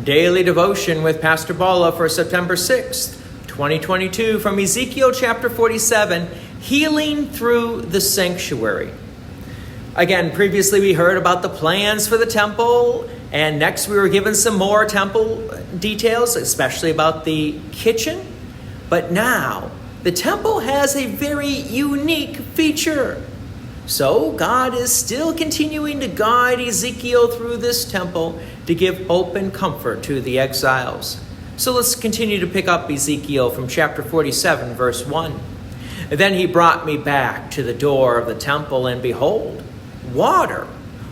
Daily Devotion with Pastor Balla for September 6th, 2022, from Ezekiel chapter 47, Healing Through the Sanctuary. Again, previously we heard about the plans for the temple, and next we were given some more temple details, especially about the kitchen. But now, the temple has a very unique feature. So God is still continuing to guide Ezekiel through this temple to give hope and comfort to the exiles. So let's continue to pick up Ezekiel from chapter 47, verse 1. Then he brought me back to the door of the temple, and behold, water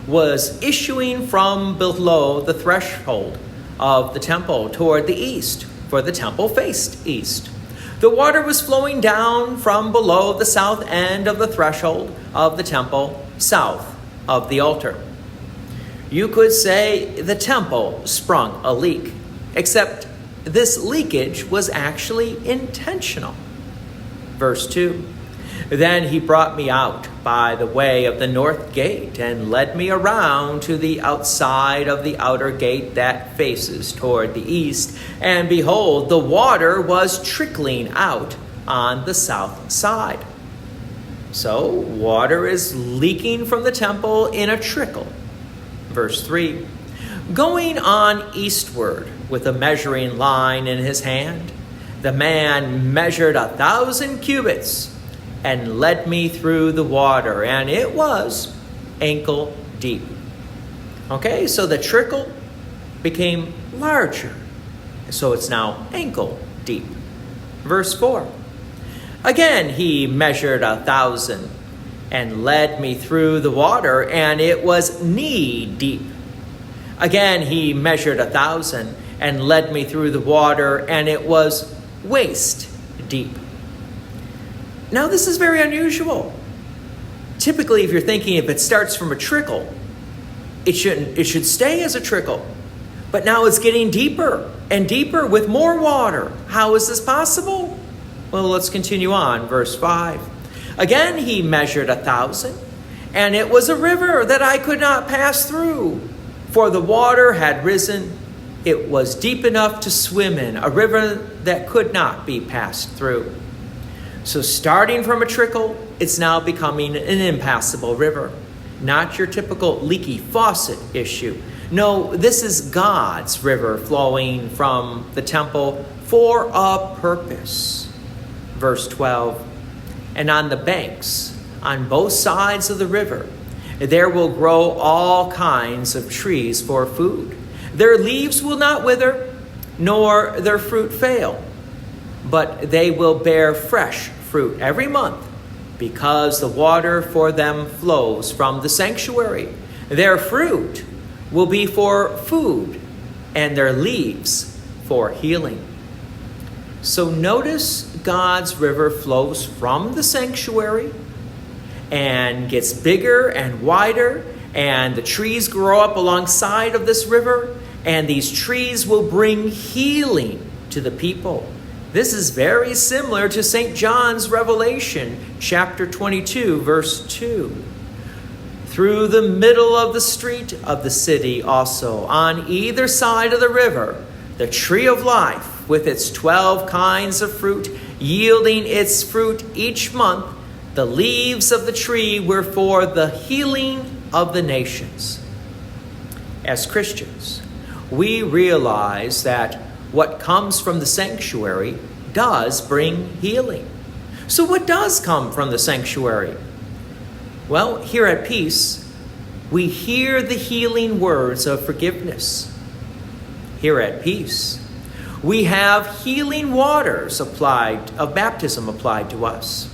was issuing from below the threshold of the temple toward the east, for the temple faced east. The water was flowing down from below the south end of the threshold of the temple, south of the altar. You could say the temple sprung a leak, except this leakage was actually intentional. Verse 2, Then he brought me out by the way of the north gate and led me around to the outside of the outer gate that faces toward the east. And behold, the water was trickling out on the south side. So water is leaking from the temple in a trickle. Verse 3, Going on eastward with a measuring line in his hand, the man measured 1,000 cubits and led me through the water, and it was ankle deep. Okay, so the trickle became larger, so it's now ankle deep. Verse 4, Again he measured 1,000 and led me through the water, and it was knee deep. Again he measured 1,000 and led me through the water, and it was waist deep. Now this is very unusual. Typically, if you're thinking if it starts from a trickle, it should stay as a trickle. But now it's getting deeper and deeper with more water. How is this possible? Well, let's continue on. Verse 5. Again he measured 1,000, and it was a river that I could not pass through, for the water had risen. It was deep enough to swim in, a river that could not be passed through. So starting from a trickle, it's now becoming an impassable river. Not your typical leaky faucet issue. No, this is God's river flowing from the temple for a purpose. Verse 12, And on the banks, on both sides of the river, there will grow all kinds of trees for food. Their leaves will not wither, nor their fruit fail, but they will bear fresh fruit every month, because the water for them flows from the sanctuary. Their fruit will be for food, and their leaves for healing. So notice God's river flows from the sanctuary and gets bigger and wider, and the trees grow up alongside of this river, and these trees will bring healing to the people. This is very similar to St. John's Revelation, chapter 22, verse 2. Through the middle of the street of the city also, on either side of the river, the tree of life with its 12 kinds of fruit, yielding its fruit each month. The leaves of the tree were for the healing of the nations. As Christians, we realize that what comes from the sanctuary does bring healing. So what does come from the sanctuary? Well, here at Peace, we hear the healing words of forgiveness. Here at Peace, we have healing waters of baptism applied to us.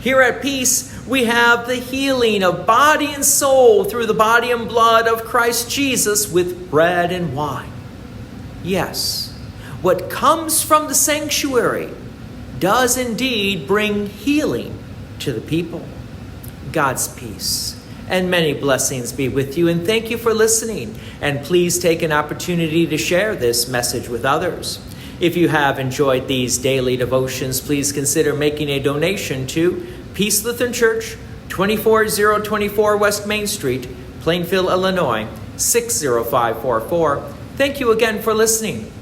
Here at Peace, we have the healing of body and soul through the body and blood of Christ Jesus with bread and wine. Yes, what comes from the sanctuary does indeed bring healing to the people. God's peace and many blessings be with you, and thank you for listening. And please take an opportunity to share this message with others. If you have enjoyed these daily devotions, please consider making a donation to Peace Lutheran Church, 24024 West Main Street, Plainfield, Illinois, 60544. Thank you again for listening.